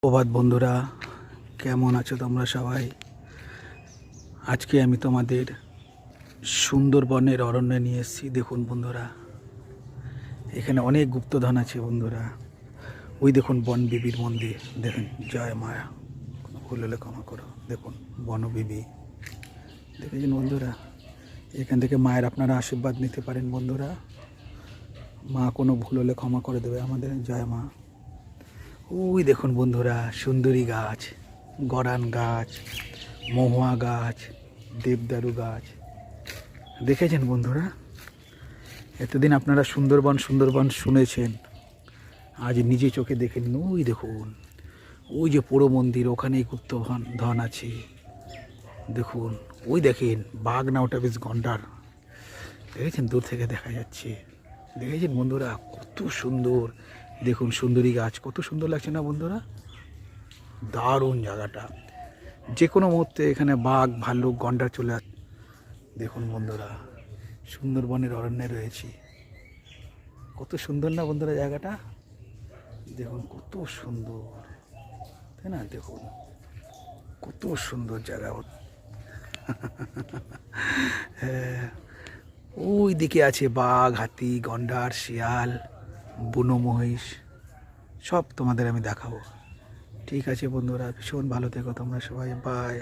প্রভাত বন্ধুরা, কেমন আছো তোমরা সবাই? আজকে আমি তোমাদের সুন্দরবনের অরণ্যে নিয়ে এসেছি। দেখুন বন্ধুরা, এখানে অনেক গুপ্তধন আছে বন্ধুরা। ওই দেখুন বনবিবির মন্দির, দেখুন জয় মায়া, কোনো ভুল হলে ক্ষমা করো। দেখুন বনবিবি, দেখেছেন বন্ধুরা? এখান থেকে মায়ের আপনারা আশীর্বাদ নিতে পারেন বন্ধুরা। মা কোনো ভুল হলে ক্ষমা করে দেবে আমাদের, জয় মা। ওই দেখুন বন্ধুরা, সুন্দরী গাছ, গরান গাছ, মহুয়া গাছ, দেবদারু গাছ, দেখেছেন বন্ধুরা? এতদিন আপনারা সুন্দরবন সুন্দরবন শুনেছেন, আজ নিজে চোখে দেখে নিন। ওই দেখুন, ওই যে পোড়ো মন্দির, ওখানেই গুপ্তধন ধন আছে। দেখুন, ওই দেখেন বাঘ না, ওটা বেশ গন্ডার, দেখেছেন? দূর থেকে দেখা যাচ্ছে, দেখেছেন বন্ধুরা? কত সুন্দর, দেখুন সুন্দরী গাছ, কত সুন্দর লাগছে না বন্ধুরা? দারুণ জায়গাটা, যে কোনো মুহূর্তে এখানে বাঘ ভাল্লুক গন্ডার চলে আস। দেখুন বন্ধুরা, সুন্দরবনের অরণ্যে রয়েছি, কত সুন্দর না বন্ধুরা জায়গাটা? দেখুন কত সুন্দর, তাই না? দেখুন কত সুন্দর জায়গা। হ্যাঁ, ওই দিকে আছে বাঘ, হাতি, গন্ডার, শিয়াল, বুনো মহিষ, সব তোমাদের আমি দেখাবো। ঠিক আছে বন্ধুরা, ভীষণ ভালো থেকো তোমরা সবাই, বাই।